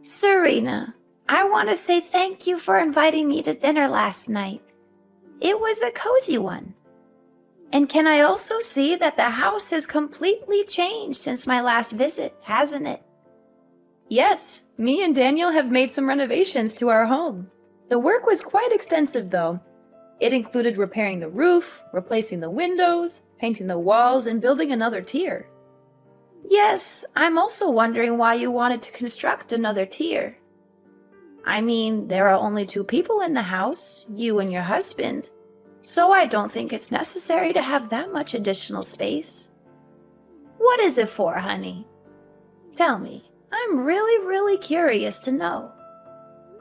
Serena, I want to say thank you for inviting me to dinner last night. It was a cozy one. And can I also see that the house has completely changed since my last visit, hasn't it? Yes, me and Daniel have made some renovations to our home. The work was quite extensive though. It included repairing the roof, replacing the windows, painting the walls, and building another tier. Yes, I'm also wondering why you wanted to construct another tier. I mean, there are only two people in the house, you and your husband, so I don't think it's necessary to have that much additional space. What is it for, honey? Tell me, I'm really curious to know.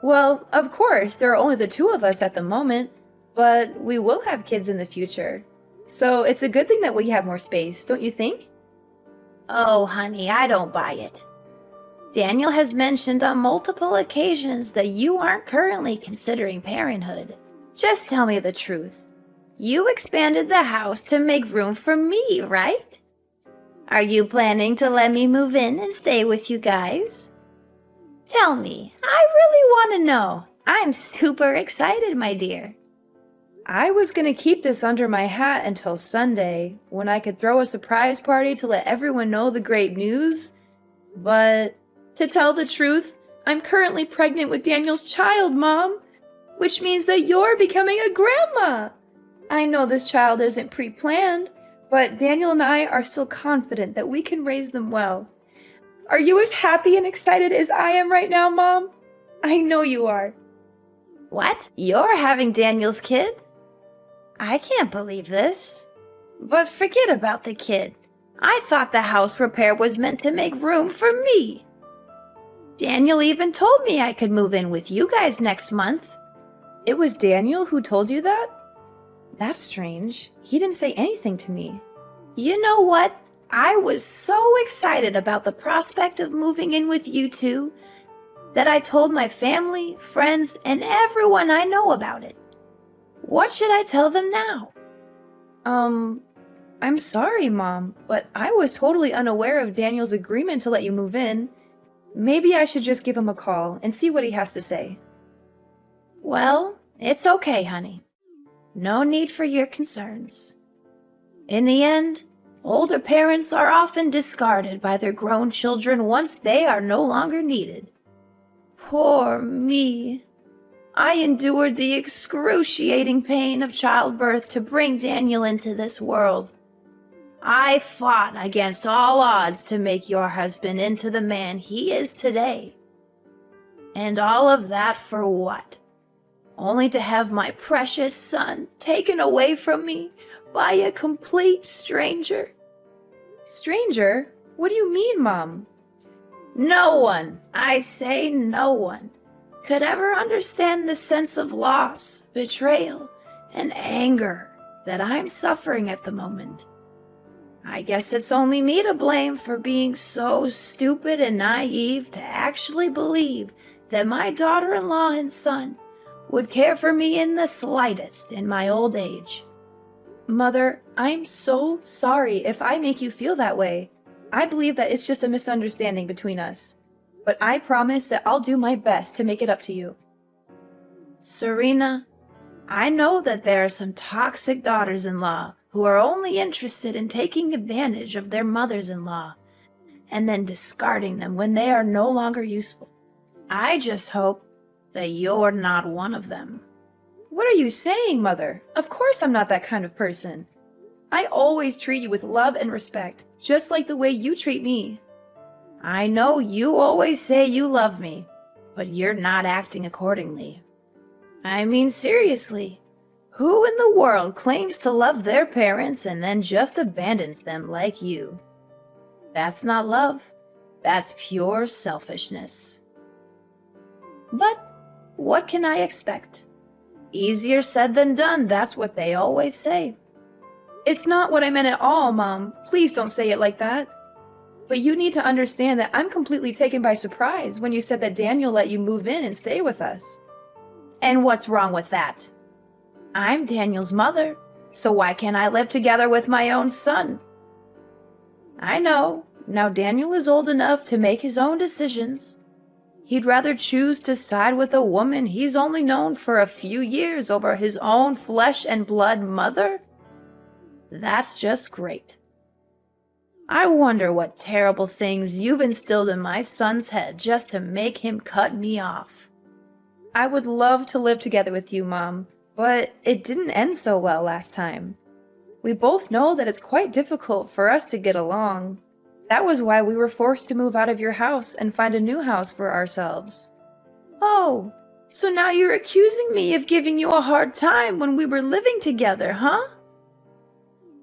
Well, of course, there are only the two of us at the moment, but we will have kids in the future. So it's a good thing that we have more space, don't you think? Oh, honey, I don't buy it. Daniel has mentioned on multiple occasions that you aren't currently considering parenthood. Just tell me the truth. You expanded the house to make room for me, right? Are you planning to let me move in and stay with you guys? Tell me, I really want to know. I'm super excited, my dear. I was gonna keep this under my hat until Sunday, when I could throw a surprise party to let everyone know the great news. But, to tell the truth, I'm currently pregnant with Daniel's child, Mom, which means that you're becoming a grandma. I know this child isn't pre-planned, but Daniel and I are still confident that we can raise them well. Are you as happy and excited as I am right now, Mom? I know you are. What? You're having Daniel's kid? I can't believe this. But forget about the kid. I thought the house repair was meant to make room for me. Daniel even told me I could move in with you guys next month. It was Daniel who told you that? That's strange. He didn't say anything to me. You know what? I was so excited about the prospect of moving in with you two that I told my family, friends, and everyone I know about it. What should I tell them now? I'm sorry, Mom, but I was totally unaware of Daniel's agreement to let you move in. Maybe I should just give him a call and see what he has to say. Well, it's okay, honey. No need for your concerns. In the end, older parents are often discarded by their grown children once they are no longer needed. Poor me. I endured the excruciating pain of childbirth to bring Daniel into this world. I fought against all odds to make your husband into the man he is today. And all of that for what? Only to have my precious son taken away from me by a complete stranger. Stranger? What do you mean, Mom? No one, I say no one, could ever understand the sense of loss, betrayal, and anger that I'm suffering at the moment. I guess it's only me to blame for being so stupid and naive to actually believe that my daughter-in-law and son would care for me in the slightest in my old age. Mother, I'm so sorry if I make you feel that way. I believe that it's just a misunderstanding between us. But I promise that I'll do my best to make it up to you. Serena, I know that there are some toxic daughters-in-law who are only interested in taking advantage of their mothers-in-law and then discarding them when they are no longer useful. I just hope that you're not one of them. What are you saying, Mother? Of course I'm not that kind of person. I always treat you with love and respect, just like the way you treat me. I know you always say you love me, but you're not acting accordingly. I mean, seriously, who in the world claims to love their parents and then just abandons them like you? That's not love. That's pure selfishness. But what can I expect? Easier said than done, that's what they always say. It's not what I meant at all, Mom. Please don't say it like that. But you need to understand that I'm completely taken by surprise when you said that Daniel let you move in and stay with us. And what's wrong with that? I'm Daniel's mother, so why can't I live together with my own son? I know, now Daniel is old enough to make his own decisions. He'd rather choose to side with a woman he's only known for a few years over his own flesh and blood mother? That's just great. I wonder what terrible things you've instilled in my son's head just to make him cut me off. I would love to live together with you, Mom, but it didn't end so well last time. We both know that it's quite difficult for us to get along. That was why we were forced to move out of your house and find a new house for ourselves. Oh, so now you're accusing me of giving you a hard time when we were living together, huh?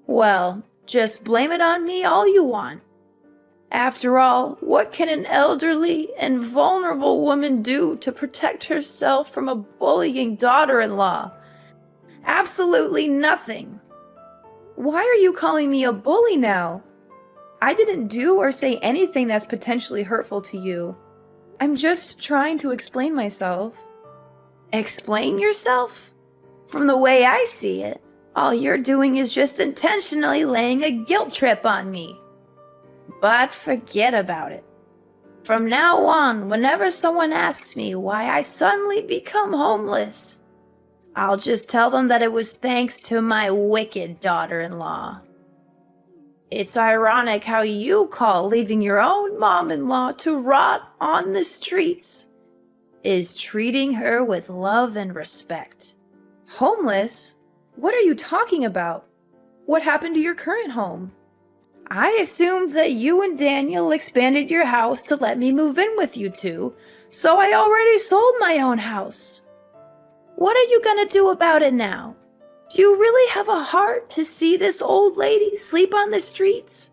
Well, just blame it on me all you want. After all, what can an elderly and vulnerable woman do to protect herself from a bullying daughter-in-law? Absolutely nothing. Why are you calling me a bully now? I didn't do or say anything that's potentially hurtful to you. I'm just trying to explain myself. Explain yourself? From the way I see it, all you're doing is just intentionally laying a guilt trip on me. But forget about it. From now on, whenever someone asks me why I suddenly become homeless, I'll just tell them that it was thanks to my wicked daughter-in-law. It's ironic how you call leaving your own mom-in-law to rot on the streets is treating her with love and respect. Homeless? What are you talking about? What happened to your current home? I assumed that you and Daniel expanded your house to let me move in with you two, so I already sold my own house. What are you gonna do about it now? Do you really have a heart to see this old lady sleep on the streets?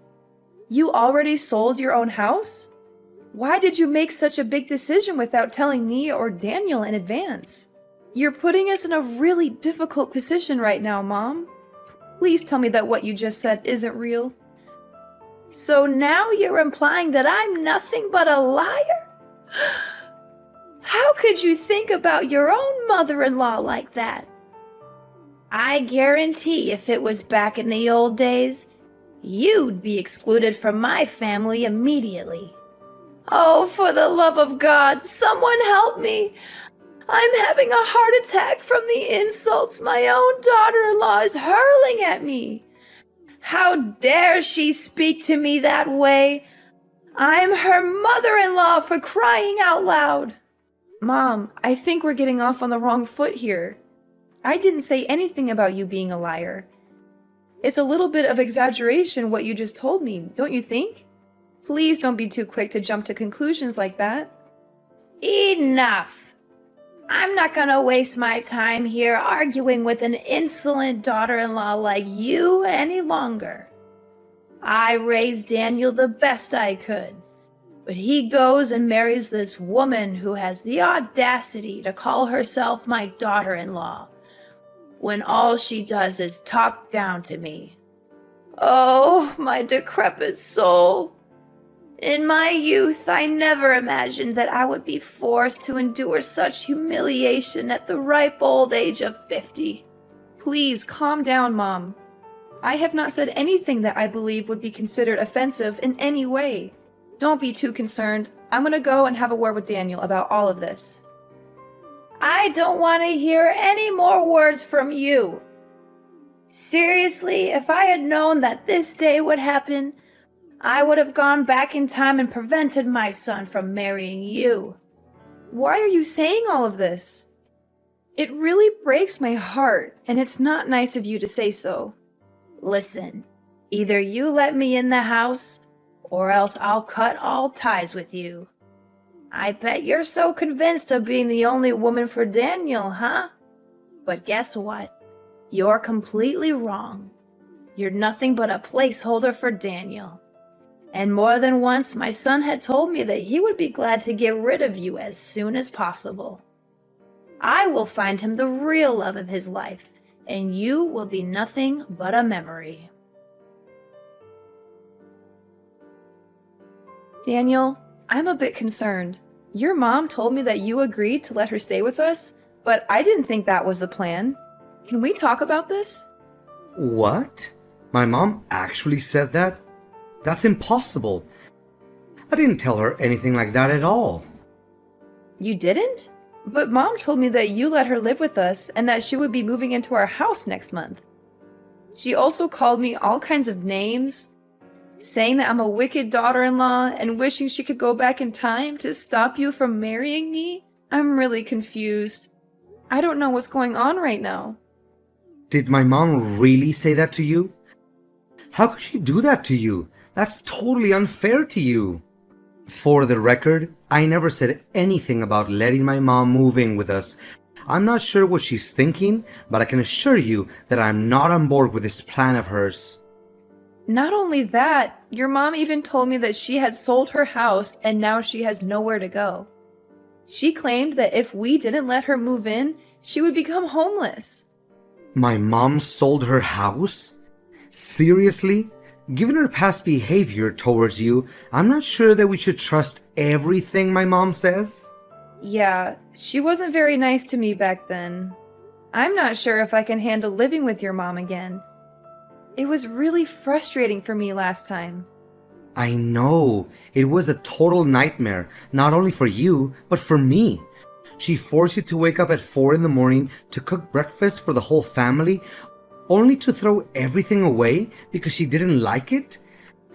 You already sold your own house? Why did you make such a big decision without telling me or Daniel in advance? You're putting us in a really difficult position right now, Mom. Please tell me that what you just said isn't real. So now you're implying that I'm nothing but a liar? How could you think about your own mother-in-law like that? I guarantee if it was back in the old days, you'd be excluded from my family immediately. Oh, for the love of God, someone help me! I'm having a heart attack from the insults my own daughter-in-law is hurling at me. How dare she speak to me that way? I'm her mother-in-law, for crying out loud. Mom, I think we're getting off on the wrong foot here. I didn't say anything about you being a liar. It's a little bit of exaggeration what you just told me, don't you think? Please don't be too quick to jump to conclusions like that. Enough. I'm not gonna waste my time here arguing with an insolent daughter-in-law like you any longer. I raised Daniel the best I could, but he goes and marries this woman who has the audacity to call herself my daughter-in-law, when all she does is talk down to me. Oh, my decrepit soul. In my youth, I never imagined that I would be forced to endure such humiliation at the ripe old age of 50. Please calm down, Mom. I have not said anything that I believe would be considered offensive in any way. Don't be too concerned. I'm gonna go and have a word with Daniel about all of this. I don't want to hear any more words from you. Seriously, if I had known that this day would happen, I would have gone back in time and prevented my son from marrying you. Why are you saying all of this? It really breaks my heart, and it's not nice of you to say so. Listen, either you let me in the house, or else I'll cut all ties with you. I bet you're so convinced of being the only woman for Daniel, huh? But guess what? You're completely wrong. You're nothing but a placeholder for Daniel. And more than once, my son had told me that he would be glad to get rid of you as soon as possible. I will find him the real love of his life, and you will be nothing but a memory. Daniel, I'm a bit concerned. Your mom told me that you agreed to let her stay with us, but I didn't think that was the plan. Can we talk about this? What? My mom actually said that? That's impossible. I didn't tell her anything like that at all. You didn't? But Mom told me that you let her live with us and that she would be moving into our house next month. She also called me all kinds of names, saying that I'm a wicked daughter-in-law and wishing she could go back in time to stop you from marrying me. I'm really confused. I don't know what's going on right now. Did my mom really say that to you? How could she do that to you? That's totally unfair to you. For the record, I never said anything about letting my mom move in with us. I'm not sure what she's thinking, but I can assure you that I'm not on board with this plan of hers. Not only that, your mom even told me that she had sold her house and now she has nowhere to go. She claimed that if we didn't let her move in, she would become homeless. My mom sold her house? Seriously? Given her past behavior towards you, I'm not sure that we should trust everything my mom says. Yeah, she wasn't very nice to me back then. I'm not sure if I can handle living with your mom again. It was really frustrating for me last time. I know. It was a total nightmare, not only for you, but for me. She forced you to wake up at 4 in the morning to cook breakfast for the whole family, only to throw everything away because she didn't like it?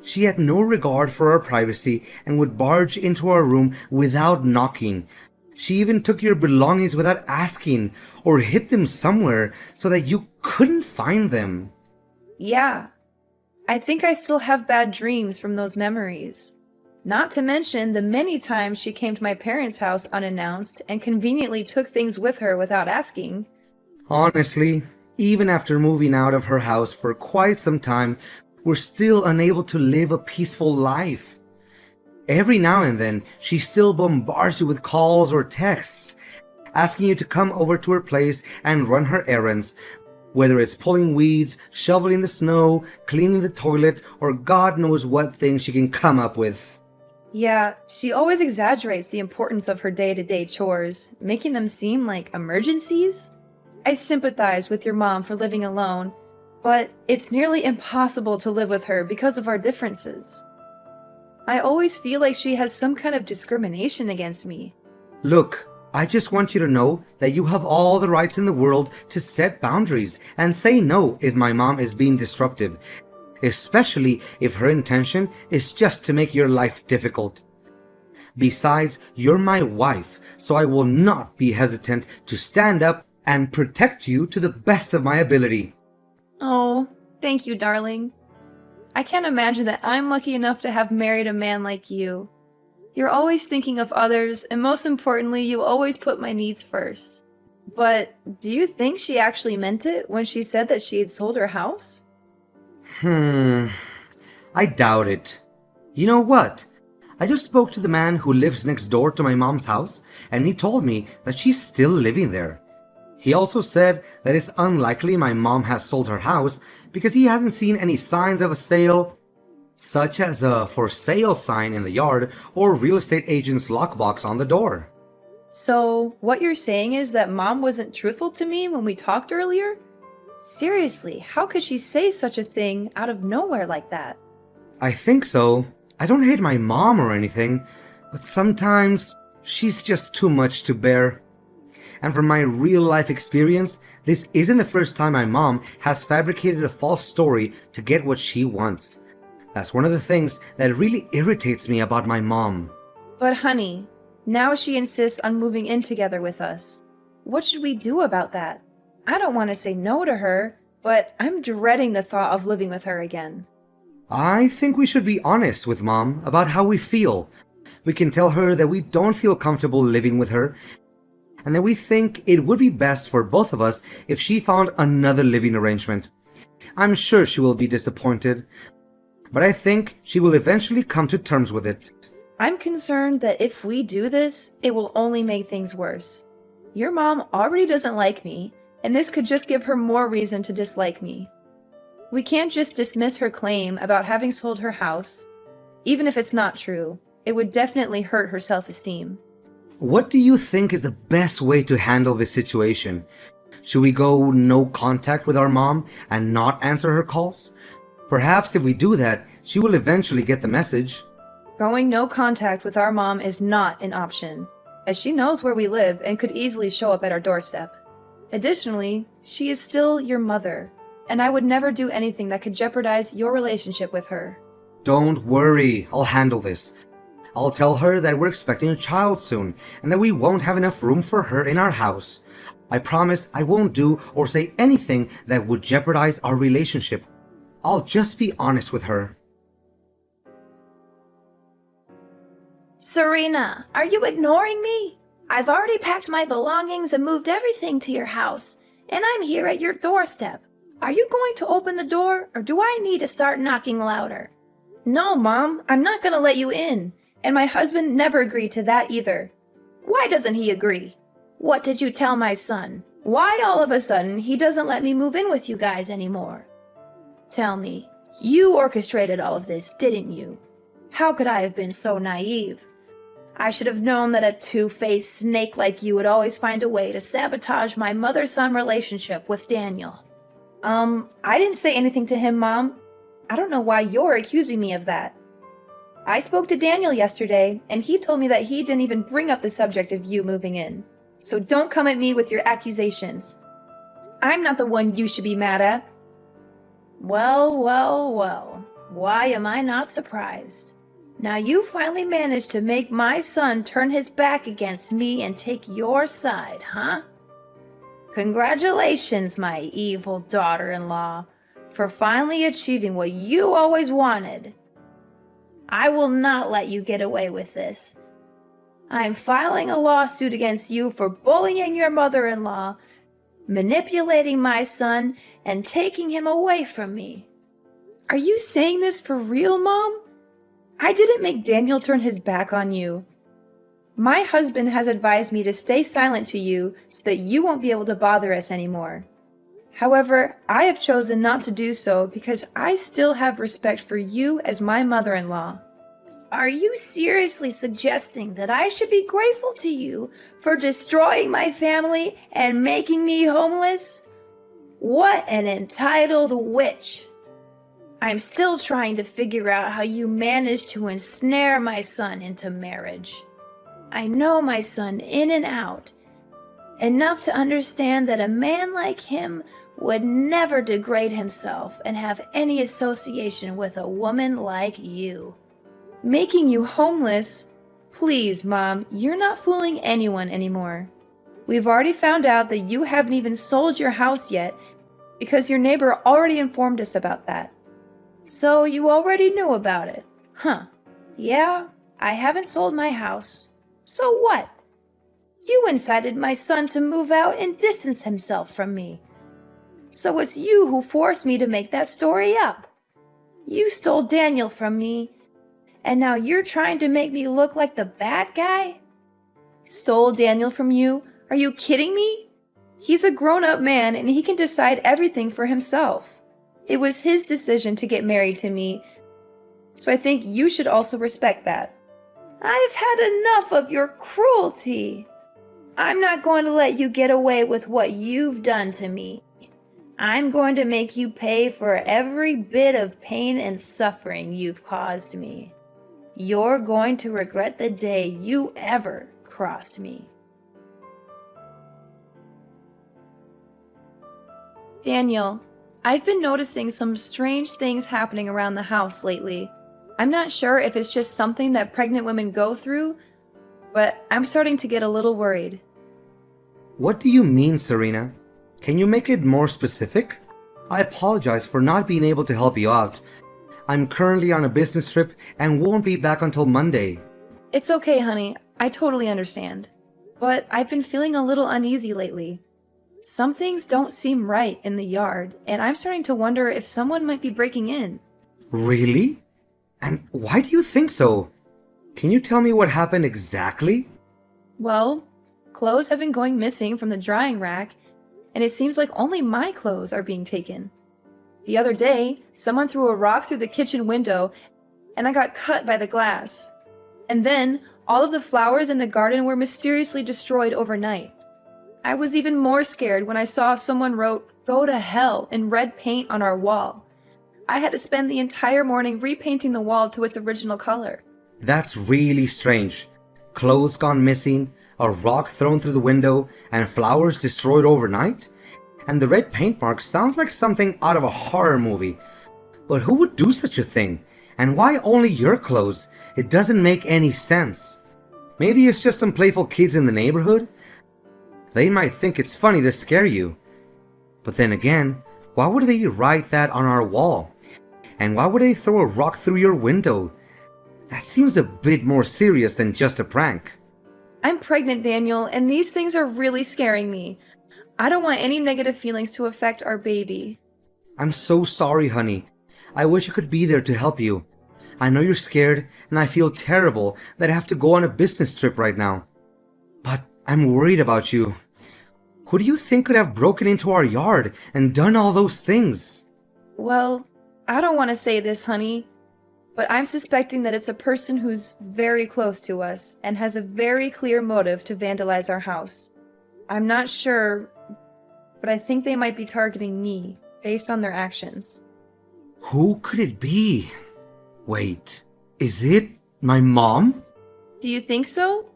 She had no regard for our privacy and would barge into our room without knocking. She even took your belongings without asking or hid them somewhere so that you couldn't find them. Yeah, I think I still have bad dreams from those memories. Not to mention the many times she came to my parents' house unannounced and conveniently took things with her without asking. Honestly, even after moving out of her house for quite some time, we're still unable to live a peaceful life. Every now and then, she still bombards you with calls or texts, asking you to come over to her place and run her errands, whether it's pulling weeds, shoveling the snow, cleaning the toilet, or God knows what thing she can come up with. Yeah, she always exaggerates the importance of her day-to-day chores, making them seem like emergencies. I sympathize with your mom for living alone, but it's nearly impossible to live with her because of our differences. I always feel like she has some kind of discrimination against me. Look, I just want you to know that you have all the rights in the world to set boundaries and say no if my mom is being disruptive, especially if her intention is just to make your life difficult. Besides, you're my wife, so I will not be hesitant to stand up and protect you to the best of my ability. Oh, thank you, darling. I can't imagine that I'm lucky enough to have married a man like you. You're always thinking of others, and most importantly, you always put my needs first. But do you think she actually meant it when she said that she had sold her house? I doubt it. You know what? I just spoke to the man who lives next door to my mom's house, and he told me that she's still living there. He also said that it's unlikely my mom has sold her house because he hasn't seen any signs of a sale, such as a for sale sign in the yard or real estate agent's lockbox on the door. So, what you're saying is that Mom wasn't truthful to me when we talked earlier? Seriously, how could she say such a thing out of nowhere like that? I think so. I don't hate my mom or anything, but sometimes she's just too much to bear. And from my real life experience, this isn't the first time my mom has fabricated a false story to get what she wants. That's one of the things that really irritates me about my mom. But honey, now she insists on moving in together with us. What should we do about that? I don't want to say no to her, but I'm dreading the thought of living with her again. I think we should be honest with Mom about how we feel. We can tell her that we don't feel comfortable living with her, and that we think it would be best for both of us if she found another living arrangement. I'm sure she will be disappointed, but I think she will eventually come to terms with it. I'm concerned that if we do this, it will only make things worse. Your mom already doesn't like me, and this could just give her more reason to dislike me. We can't just dismiss her claim about having sold her house. Even if it's not true, it would definitely hurt her self-esteem. What do you think is the best way to handle this situation? Should we go no contact with our mom and not answer her calls? Perhaps if we do that, she will eventually get the message. Going no contact with our mom is not an option. as she knows where we live and could easily show up at our doorstep. Additionally, she is still your mother, and I would never do anything that could jeopardize your relationship with her. Don't worry, I'll handle this. I'll tell her that we're expecting a child soon and that we won't have enough room for her in our house. I promise I won't do or say anything that would jeopardize our relationship. I'll just be honest with her. Serena, are you ignoring me? I've already packed my belongings and moved everything to your house, and I'm here at your doorstep. Are you going to open the door, or do I need to start knocking louder? No, Mom, I'm not gonna let you in. And my husband never agreed to that either. Why doesn't he agree? What did you tell my son? Why all of a sudden he doesn't let me move in with you guys anymore? Tell me, you orchestrated all of this, didn't you? How could I have been so naive? I should have known that a two-faced snake like you would always find a way to sabotage my mother-son relationship with Daniel. I didn't say anything to him, Mom. I don't know why you're accusing me of that. I spoke to Daniel yesterday, and he told me that he didn't even bring up the subject of you moving in. So don't come at me with your accusations. I'm not the one you should be mad at. Well, well, well. Why am I not surprised? Now you finally managed to make my son turn his back against me and take your side, huh? Congratulations, my evil daughter-in-law, for finally achieving what you always wanted. I will not let you get away with this. I am filing a lawsuit against you for bullying your mother-in-law, manipulating my son, and taking him away from me. Are you saying this for real, Mom? I didn't make Daniel turn his back on you. My husband has advised me to stay silent to you so that you won't be able to bother us anymore. However, I have chosen not to do so because I still have respect for you as my mother-in-law. Are you seriously suggesting that I should be grateful to you for destroying my family and making me homeless? What an entitled witch! I'm still trying to figure out how you managed to ensnare my son into marriage. I know my son in and out, enough to understand that a man like him would never degrade himself and have any association with a woman like you. Making you homeless? Please, Mom, you're not fooling anyone anymore. We've already found out that you haven't even sold your house yet because your neighbor already informed us about that. So you already knew about it? Huh. Yeah, I haven't sold my house. So what? You incited my son to move out and distance himself from me. So it's you who forced me to make that story up. You stole Daniel from me, and now you're trying to make me look like the bad guy? Stole Daniel from you? Are you kidding me? He's a grown-up man and he can decide everything for himself. It was his decision to get married to me, so I think you should also respect that. I've had enough of your cruelty. I'm not going to let you get away with what you've done to me. I'm going to make you pay for every bit of pain and suffering you've caused me. You're going to regret the day you ever crossed me. Daniel, I've been noticing some strange things happening around the house lately. I'm not sure if it's just something that pregnant women go through, but I'm starting to get a little worried. What do you mean, Serena? Can you make it more specific? I apologize for not being able to help you out. I'm currently on a business trip and won't be back until Monday. It's okay, honey. I totally understand. But I've been feeling a little uneasy lately. Some things don't seem right in the yard, and I'm starting to wonder if someone might be breaking in. Really? And why do you think so? Can you tell me what happened exactly? Well, clothes have been going missing from the drying rack, and it seems like only my clothes are being taken. The other day, someone threw a rock through the kitchen window, and I got cut by the glass. And then, all of the flowers in the garden were mysteriously destroyed overnight. I was even more scared when I saw someone wrote, "Go to hell," in red paint on our wall. I had to spend the entire morning repainting the wall to its original color. That's really strange. Clothes gone missing, a rock thrown through the window, and flowers destroyed overnight? And the red paint mark sounds like something out of a horror movie. But who would do such a thing? And why only your clothes? It doesn't make any sense. Maybe it's just some playful kids in the neighborhood? They might think it's funny to scare you. But then again, why would they write that on our wall? And why would they throw a rock through your window? That seems a bit more serious than just a prank. I'm pregnant, Daniel, and these things are really scaring me. I don't want any negative feelings to affect our baby. I'm so sorry, honey. I wish I could be there to help you. I know you're scared, and I feel terrible that I have to go on a business trip right now. But I'm worried about you. Who do you think could have broken into our yard and done all those things? Well, I don't want to say this, honey, but I'm suspecting that it's a person who's very close to us and has a very clear motive to vandalize our house. I'm not sure, but I think they might be targeting me based on their actions. Who could it be? Wait, is it my mom? Do you think so?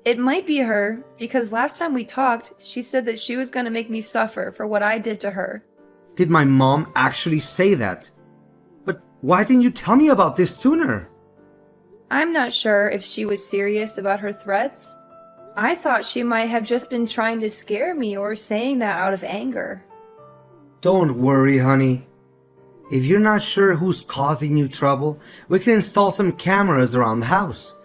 It might be her, because last time we talked, she said that she was going to make me suffer for what I did to her. Did my mom actually say that? But why didn't you tell me about this sooner? I'm not sure if she was serious about her threats. I thought she might have just been trying to scare me or saying that out of anger. Don't worry, honey. If you're not sure who's causing you trouble, we can install some cameras around the house.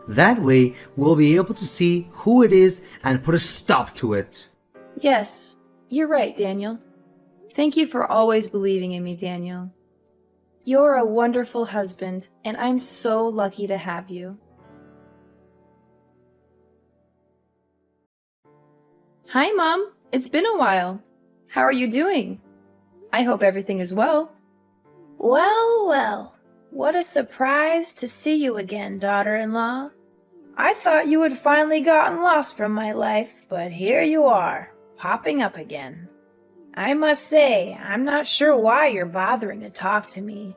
That way, we'll be able to see who it is and put a stop to it. Yes, you're right, Daniel. Thank you for always believing in me, Daniel. You're a wonderful husband, and I'm so lucky to have you. Hi, Mom. It's been a while. How are you doing? I hope everything is well. Well, well, what a surprise to see you again, daughter-in-law. I thought you had finally gotten lost from my life, but here you are, popping up again. I must say, I'm not sure why you're bothering to talk to me.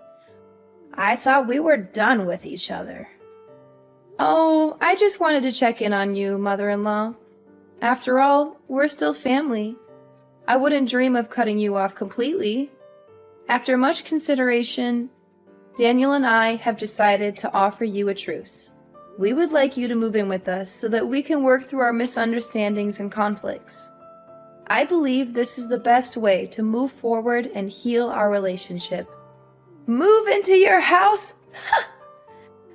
I thought we were done with each other. Oh, I just wanted to check in on you, mother-in-law. After all, we're still family. I wouldn't dream of cutting you off completely. After much consideration, Daniel and I have decided to offer you a truce. We would like you to move in with us so that we can work through our misunderstandings and conflicts. I believe this is the best way to move forward and heal our relationship. Move into your house?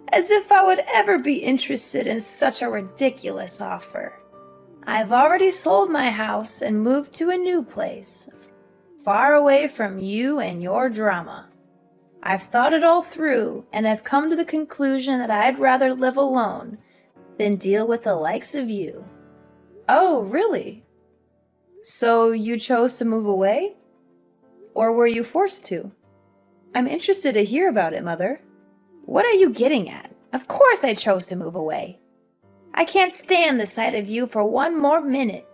As if I would ever be interested in such a ridiculous offer. I've already sold my house and moved to a new place, far away from you and your drama. I've thought it all through, and I've come to the conclusion that I'd rather live alone than deal with the likes of you. Oh, really? So you chose to move away? Or were you forced to? I'm interested to hear about it, Mother. What are you getting at? Of course I chose to move away. I can't stand the sight of you for one more minute.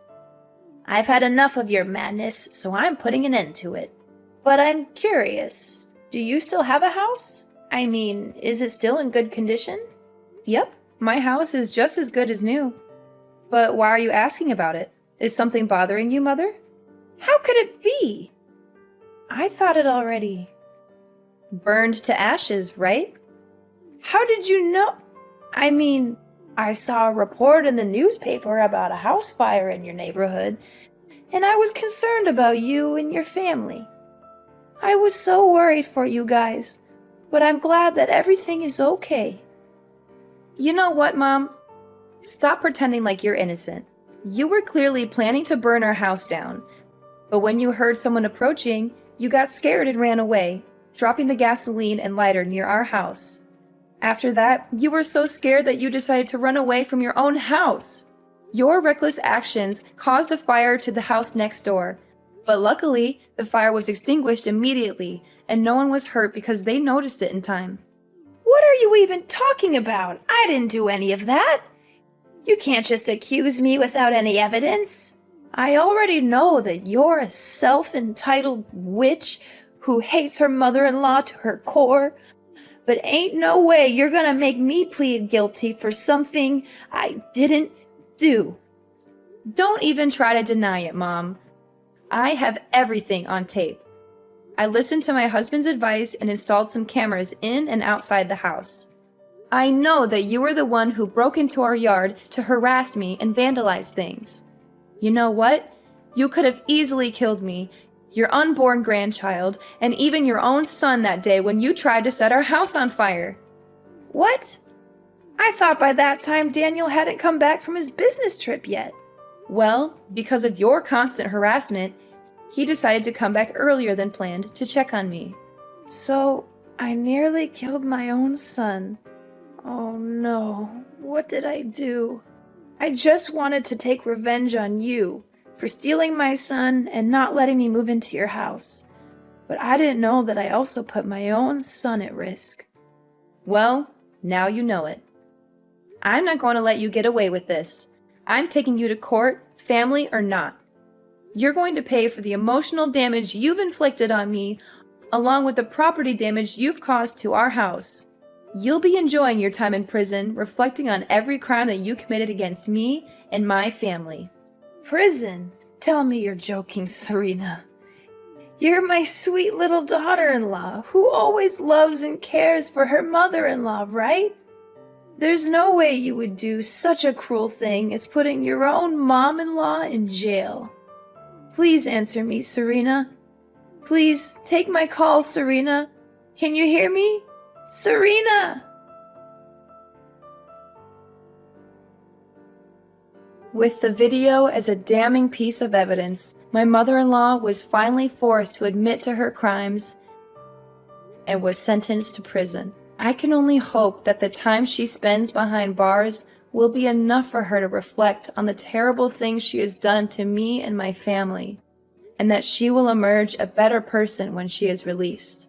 I've had enough of your madness, so I'm putting an end to it. But I'm curious, do you still have a house? I mean, is it still in good condition? Yep, my house is just as good as new. But why are you asking about it? Is something bothering you, Mother? How could it be? I thought it already burned to ashes, right? How did you know? I mean, I saw a report in the newspaper about a house fire in your neighborhood, and I was concerned about you and your family. I was so worried for you guys, but I'm glad that everything is okay. You know what, Mom? Stop pretending like you're innocent. You were clearly planning to burn our house down, but when you heard someone approaching, you got scared and ran away, dropping the gasoline and lighter near our house. After that, you were so scared that you decided to run away from your own house. Your reckless actions caused a fire to the house next door, but luckily, the fire was extinguished immediately, and no one was hurt because they noticed it in time. What are you even talking about? I didn't do any of that. You can't just accuse me without any evidence. I already know that you're a self-entitled witch who hates her mother-in-law to her core, but ain't no way you're gonna make me plead guilty for something I didn't Do. Don't even try to deny it, Mom. I have everything on tape. I listened to my husband's advice and installed some cameras in and outside the house. I know that you were the one who broke into our yard to harass me and vandalize things. You know what? You could have easily killed me, your unborn grandchild, and even your own son that day when you tried to set our house on fire. What? I thought by that time Daniel hadn't come back from his business trip yet. Well, because of your constant harassment, he decided to come back earlier than planned to check on me. So, I nearly killed my own son. Oh no, what did I do? I just wanted to take revenge on you for stealing my son and not letting me move into your house. But I didn't know that I also put my own son at risk. Well, now you know it. I'm not going to let you get away with this. I'm taking you to court, family or not. You're going to pay for the emotional damage you've inflicted on me, along with the property damage you've caused to our house. You'll be enjoying your time in prison, reflecting on every crime that you committed against me and my family. Prison? Tell me you're joking, Serena. You're my sweet little daughter-in-law who always loves and cares for her mother-in-law, right? There's no way you would do such a cruel thing as putting your own mom-in-law in jail. Please answer me, Serena. Please take my call, Serena. Can you hear me? Serena! With the video as a damning piece of evidence, my mother-in-law was finally forced to admit to her crimes and was sentenced to prison. I can only hope that the time she spends behind bars will be enough for her to reflect on the terrible things she has done to me and my family, and that she will emerge a better person when she is released.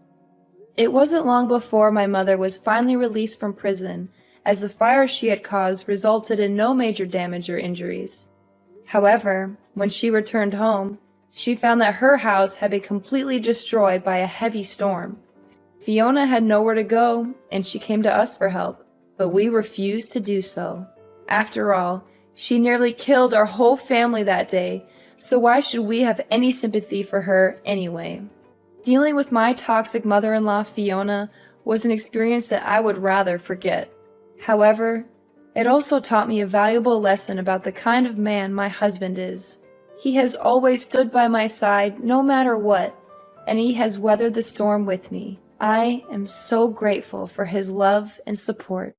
It wasn't long before my mother was finally released from prison, as the fire she had caused resulted in no major damage or injuries. However, when she returned home, she found that her house had been completely destroyed by a heavy storm. Fiona had nowhere to go, and she came to us for help, but we refused to do so. After all, she nearly killed our whole family that day, so why should we have any sympathy for her anyway? Dealing with my toxic mother-in-law, Fiona, was an experience that I would rather forget. However, it also taught me a valuable lesson about the kind of man my husband is. He has always stood by my side no matter what, and he has weathered the storm with me. I am so grateful for his love and support.